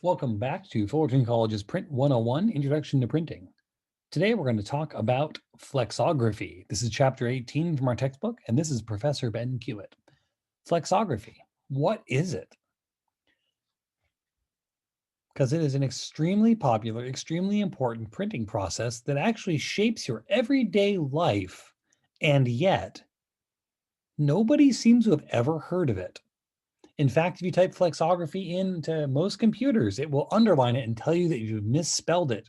Welcome back to Fullerton College's Print 101, Introduction to Printing. Today we're going to talk about flexography. This is chapter 18 from our textbook, and this is Professor Ben Hewitt. Flexography, what is it? Because it is an extremely popular, extremely important printing process that actually shapes your everyday life, and yet nobody seems to have ever heard of it. In fact, if you type flexography into most computers, it will underline it and tell you that you've misspelled it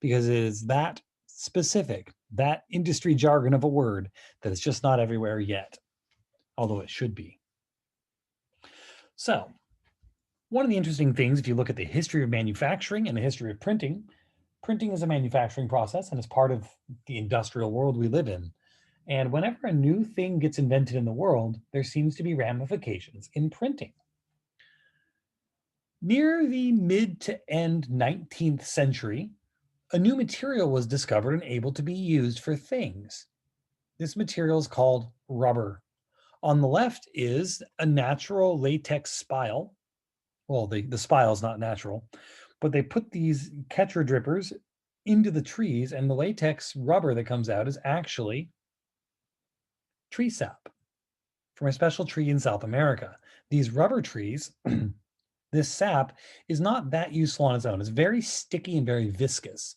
because it is that specific, that industry jargon of a word that it's just not everywhere yet, although it should be. So, one of the interesting things, if you look at the history of manufacturing and the history of printing, printing is a manufacturing process and it's part of the industrial world we live in. And whenever a new thing gets invented in the world, there seems to be ramifications in printing. Near the mid to end 19th century, a new material was discovered and able to be used for things. This material is called rubber. On the left is a natural latex spile. Well, the spile is not natural, but they put these catcher drippers into the trees, and the latex rubber that comes out is actually tree sap from a special tree in South America. These rubber trees, this sap is not that useful on its own. It's very sticky and very viscous.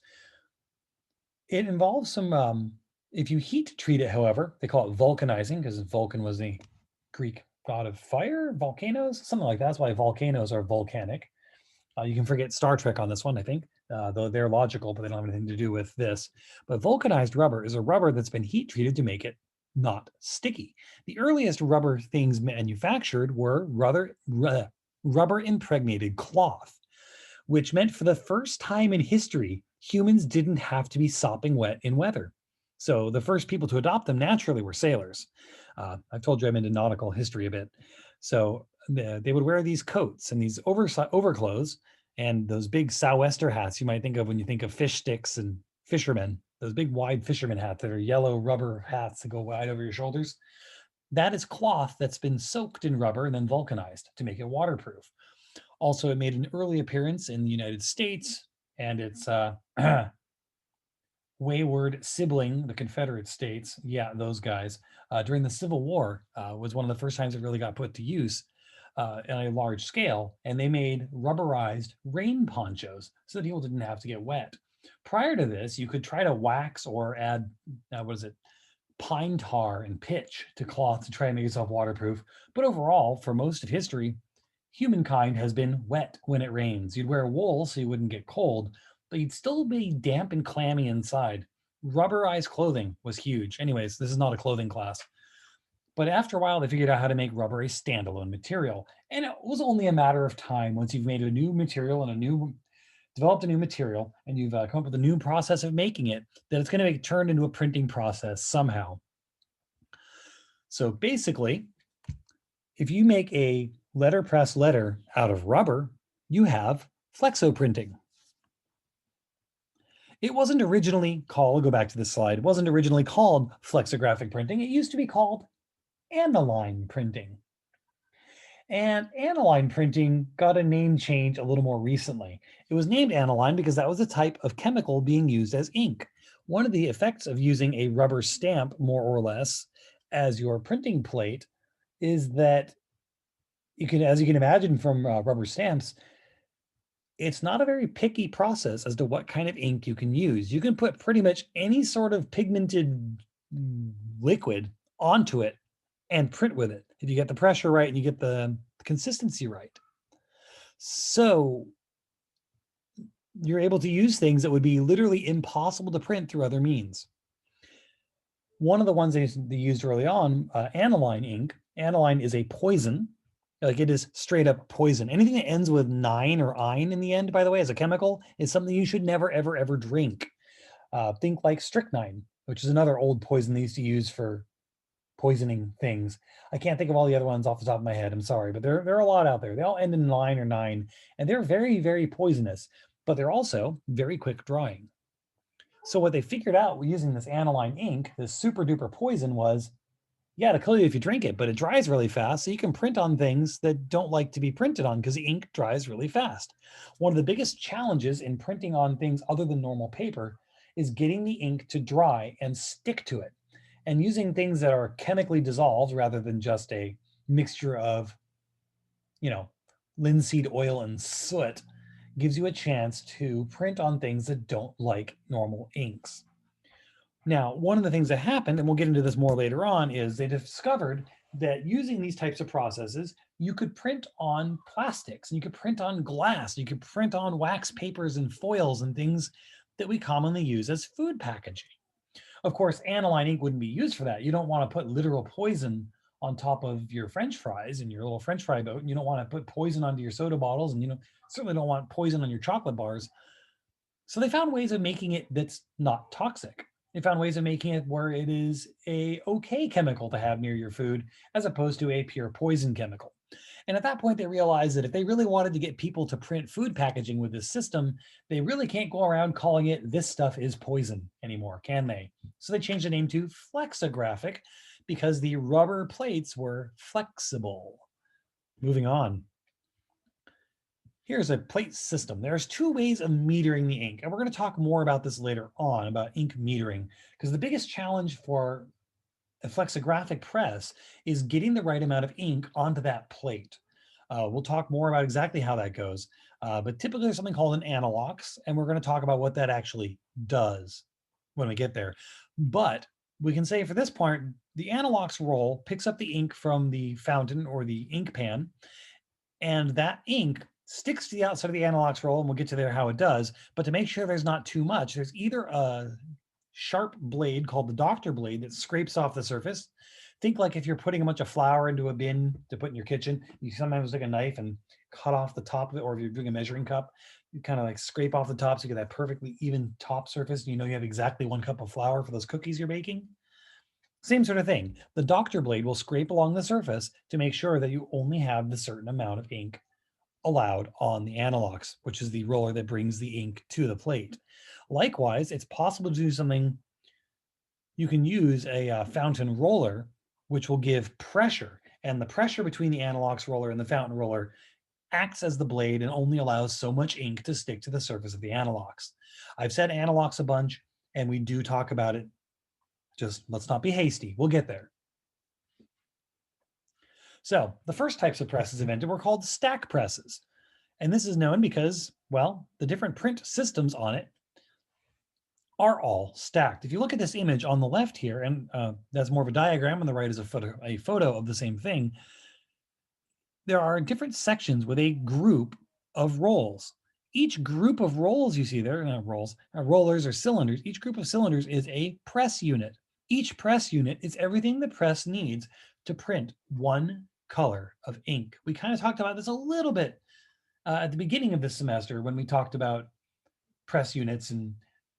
It involves some, if you heat treat it, however, they call it vulcanizing because Vulcan was the Greek god of fire, volcanoes, something like that. That's why volcanoes are volcanic. You can forget Star Trek on this one, I think, though they're logical, but they don't have anything to do with this. But vulcanized rubber is a rubber that's been heat treated to make it not sticky. The earliest rubber things manufactured were rubber impregnated cloth, which meant for the first time in history, humans didn't have to be sopping wet in weather. So the first people to adopt them naturally were sailors. I've told you I'm into nautical history a bit. So they would wear these coats and these overclothes and those big sou'wester hats you might think of when you think of fish sticks and fishermen, those big wide fisherman hats that are yellow rubber hats that go wide over your shoulders. That is cloth that's been soaked in rubber and then vulcanized to make it waterproof. Also, it made an early appearance in the United States and its wayward sibling, the Confederate States, yeah, those guys, during the Civil War was one of the first times it really got put to use on a large scale, and they made rubberized rain ponchos so that people didn't have to get wet. Prior to this, you could try to wax or add, pine tar and pitch to cloth to try and make yourself waterproof. But overall, for most of history, humankind has been wet when it rains. You'd wear wool so you wouldn't get cold, but you'd still be damp and clammy inside. Rubberized clothing was huge. Anyways, this is not a clothing class. But after a while, they figured out how to make rubber a standalone material. And it was only a matter of time once you've made a new material and developed a new material and you've come up with a new process of making it, that it's going to be turned into a printing process somehow. So basically, if you make a letterpress letter out of rubber, you have flexo printing. It wasn't originally called, go back to this slide, it wasn't originally called flexographic printing. It used to be called aniline printing. And aniline printing got a name change a little more recently. It was named aniline because that was a type of chemical being used as ink. One of the effects of using a rubber stamp, more or less, as your printing plate is that as you can imagine from rubber stamps, it's not a very picky process as to what kind of ink you can use. You can put pretty much any sort of pigmented liquid onto it and print with it if you get the pressure right and you get the consistency right. So you're able to use things that would be literally impossible to print through other means. One of the ones they used early on, aniline ink. Aniline is a poison. Like, it is straight up poison. Anything that ends with nine or ine in the end, by the way, as a chemical, is something you should never, ever, ever drink. Think like strychnine, which is another old poison they used to use for poisoning things. I can't think of all the other ones off the top of my head. I'm sorry, but there are a lot out there. They all end in 9 or 9, and they're very, very poisonous, but they're also very quick drying. So what they figured out using this aniline ink, this super duper poison, was Yeah, it'll kill you if you drink it, but it dries really fast, so you can print on things that don't like to be printed on because the ink dries really fast. One of the biggest challenges in printing on things other than normal paper is getting the ink to dry and stick to it. And using things that are chemically dissolved rather than just a mixture of, you know, linseed oil and soot gives you a chance to print on things that don't like normal inks. Now, one of the things that happened, and we'll get into this more later on, is they discovered that using these types of processes, you could print on plastics, and you could print on glass, you could print on wax papers and foils and things that we commonly use as food packaging. Of course, aniline ink wouldn't be used for that. You don't want to put literal poison on top of your French fries in your little French fry boat, and you don't want to put poison onto your soda bottles, and you certainly don't want poison on your chocolate bars. So they found ways of making it that's not toxic. They found ways of making it where it is a okay chemical to have near your food as opposed to a pure poison chemical. And at that point, they realized that if they really wanted to get people to print food packaging with this system, they really can't go around calling it this stuff is poison anymore, can they? So they changed the name to Flexographic because the rubber plates were flexible. Moving on. Here's a plate system. There's two ways of metering the ink, and we're going to talk more about this later on about ink metering, because the biggest challenge for a flexographic press is getting the right amount of ink onto that plate. We'll talk more about exactly how that goes, but typically there's something called an anilox, and we're going to talk about what that actually does when we get there. But we can say for this part, the anilox roll picks up the ink from the fountain or the ink pan, and that ink sticks to the outside of the anilox roll, and we'll get to there how it does. But to make sure there's not too much, there's either a sharp blade called the doctor blade that scrapes off the surface. Think like if you're putting a bunch of flour into a bin to put in your kitchen, you sometimes take a knife and cut off the top of it, or if you're doing a measuring cup, you kind of like scrape off the top so you get that perfectly even top surface. And you know you have exactly 1 cup of flour for those cookies you're baking. Same sort of thing. The doctor blade will scrape along the surface to make sure that you only have the certain amount of ink allowed on the anilox, which is the roller that brings the ink to the plate. Likewise, it's possible to do something. You can use a fountain roller, which will give pressure, and the pressure between the anilox roller and the fountain roller acts as the blade and only allows so much ink to stick to the surface of the anilox. I've said anilox a bunch, and we do talk about it. Just let's not be hasty. We'll get there. So the first types of presses invented were called stack presses. And this is known because, well, the different print systems on it are all stacked. If you look at this image on the left here, and that's more of a diagram, on the right is a photo of the same thing, there are different sections with a group of rolls. Each group of rolls you see there, rollers or cylinders, each group of cylinders is a press unit. Each press unit is everything the press needs to print one color of ink. We kind of talked about this a little bit at the beginning of this semester when we talked about press units and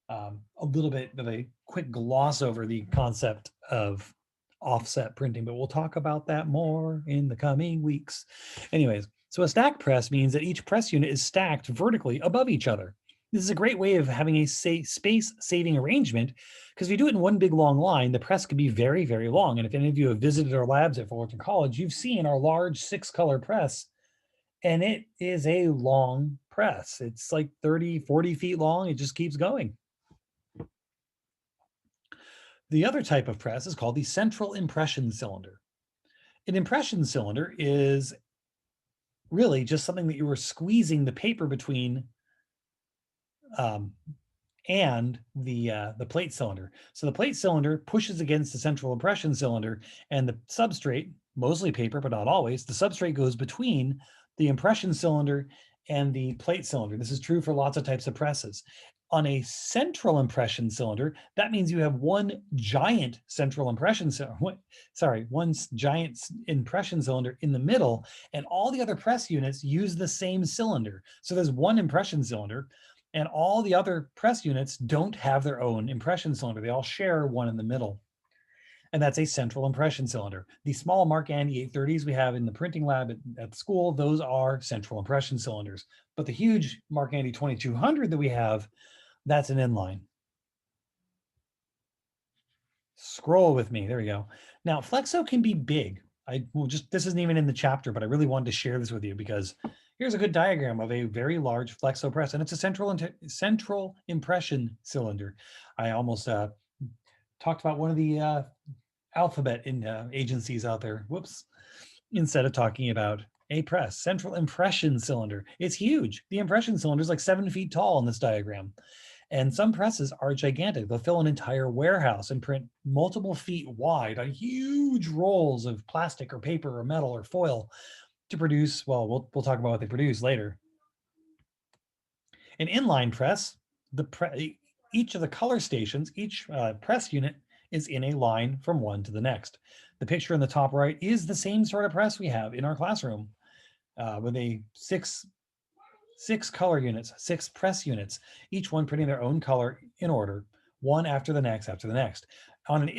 a little bit of a quick gloss over the concept of offset printing, but we'll talk about that more in the coming weeks. Anyways, so a stack press means that each press unit is stacked vertically above each other. This is a great way of having a space-saving arrangement, because if you do it in one big long line, the press could be very, very long. And if any of you have visited our labs at Fullerton College, you've seen our large 6-color press, and it is a long press. It's like 30, 40 feet long. It just keeps going. The other type of press is called the central impression cylinder. An impression cylinder is really just something that you were squeezing the paper between and the plate cylinder. So the plate cylinder pushes against the central impression cylinder, and the substrate, mostly paper, but not always, the substrate goes between the impression cylinder and the plate cylinder. This is true for lots of types of presses. On a central impression cylinder, that means you have one giant central impression one giant impression cylinder in the middle, and all the other press units use the same cylinder. So there's one impression cylinder, and all the other press units don't have their own impression cylinder. They all share one in the middle. And that's a central impression cylinder. The small Mark Andy 830s we have in the printing lab at school, those are central impression cylinders. But the huge Mark Andy 2200 that we have, that's an inline. Scroll with me. There we go. Now, Flexo can be big. I will just, this isn't even in the chapter, but I really wanted to share this with you because here's a good diagram of a very large Flexo press, and it's a central impression cylinder. I almost talked about one of the alphabet in agencies out there. Whoops. Instead of talking about a press, central impression cylinder. It's huge. The impression cylinder is like 7 feet tall in this diagram. And some presses are gigantic. They'll fill an entire warehouse and print multiple feet wide on huge rolls of plastic or paper or metal or foil to produce, well, we'll talk about what they produce later. An inline press, each of the color stations, each press unit is in a line from one to the next. The picture in the top right is the same sort of press we have in our classroom with a six color units, 6 press units, each one printing their own color in order, one after the next after the next. On an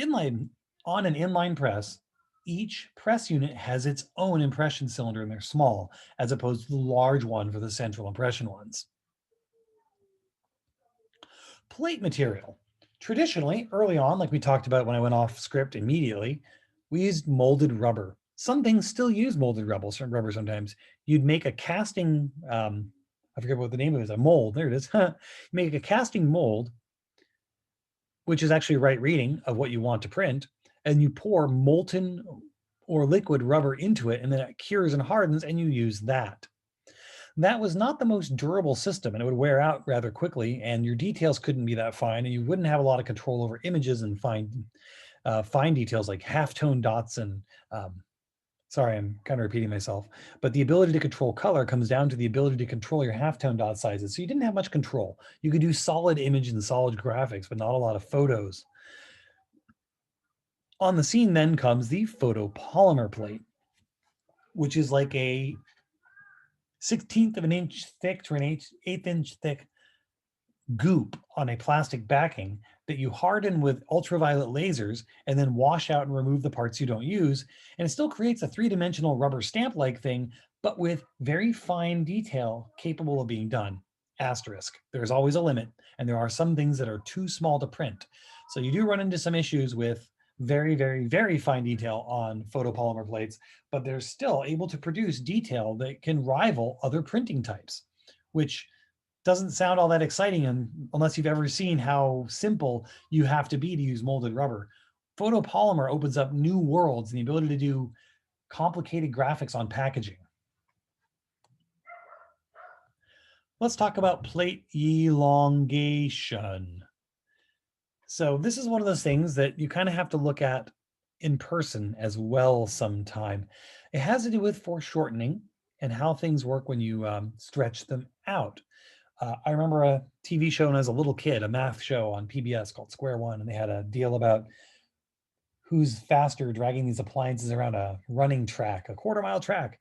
inline press, each press unit has its own impression cylinder and they're small, as opposed to the large one for the central impression ones. Plate material. Traditionally, early on, like we talked about when I went off script immediately, we used molded rubber. Some things still use molded rubber sometimes. You'd make a casting, I forget what the name of it is, a mold, there it is. Make a casting mold, which is actually right reading of what you want to print, and you pour molten or liquid rubber into it, and then it cures and hardens, and you use that. That was not the most durable system, and it would wear out rather quickly, and your details couldn't be that fine, and you wouldn't have a lot of control over images and fine details like halftone dots and sorry, I'm kind of repeating myself, but the ability to control color comes down to the ability to control your halftone dot sizes. So you didn't have much control. You could do solid image and solid graphics, but not a lot of photos. On the scene then comes the photopolymer plate, which is like a 1/16 of an inch thick to an 1/8 inch thick goop on a plastic backing that you harden with ultraviolet lasers and then wash out and remove the parts you don't use. And it still creates a 3-dimensional rubber stamp-like thing, but with very fine detail capable of being done. Asterisk, there's always a limit, and there are some things that are too small to print. So you do run into some issues with very, very, very fine detail on photopolymer plates, but they're still able to produce detail that can rival other printing types, which doesn't sound all that exciting unless you've ever seen how simple you have to be to use molded rubber. Photopolymer opens up new worlds and the ability to do complicated graphics on packaging. Let's talk about plate elongation. So this is one of those things that you kind of have to look at in person as well sometime. It has to do with foreshortening and how things work when you stretch them out. I remember a TV show when I was a little kid, a math show on PBS called Square One, and they had a deal about who's faster dragging these appliances around a running track, a quarter-mile track.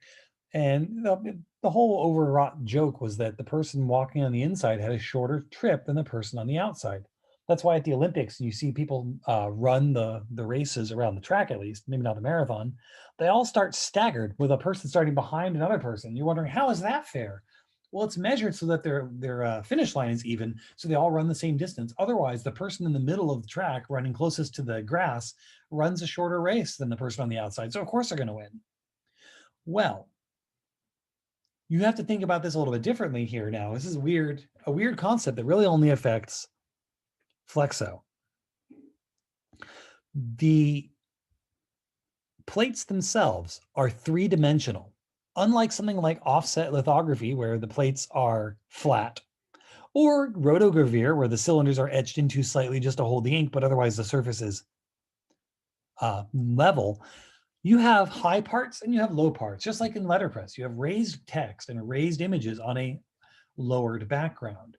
And the whole overwrought joke was that the person walking on the inside had a shorter trip than the person on the outside. That's why at the Olympics, you see people run the races around the track, at least, maybe not the marathon. They all start staggered with a person starting behind another person. You're wondering, how is that fair? Well, it's measured so that their finish line is even, so they all run the same distance. Otherwise, the person in the middle of the track running closest to the grass runs a shorter race than the person on the outside. So of course they're going to win. Well, you have to think about this a little bit differently here now. This is a weird concept that really only affects Flexo. The plates themselves are 3-dimensional. Unlike something like offset lithography, where the plates are flat, or rotogravure, where the cylinders are etched into slightly just to hold the ink, but otherwise the surface is level, you have high parts and you have low parts. Just like in letterpress, you have raised text and raised images on a lowered background.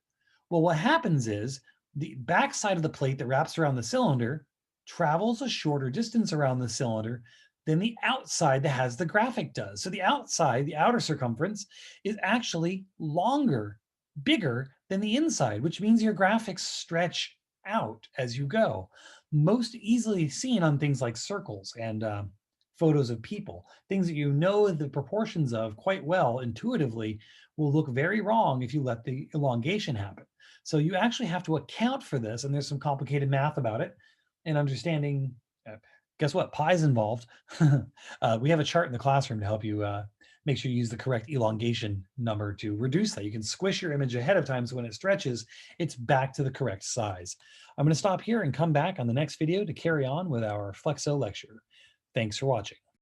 Well, what happens is the backside of the plate that wraps around the cylinder travels a shorter distance around the cylinder than the outside that has the graphic does. So the outside, the outer circumference, is actually longer, bigger than the inside, which means your graphics stretch out as you go. Most easily seen on things like circles and photos of people, things that you know the proportions of quite well intuitively will look very wrong if you let the elongation happen. So you actually have to account for this, and there's some complicated math about it. and understanding, guess what, pi is involved. We have a chart in the classroom to help you make sure you use the correct elongation number to reduce that. You can squish your image ahead of time so when it stretches, it's back to the correct size. I'm going to stop here and come back on the next video to carry on with our Flexo lecture. Thanks for watching.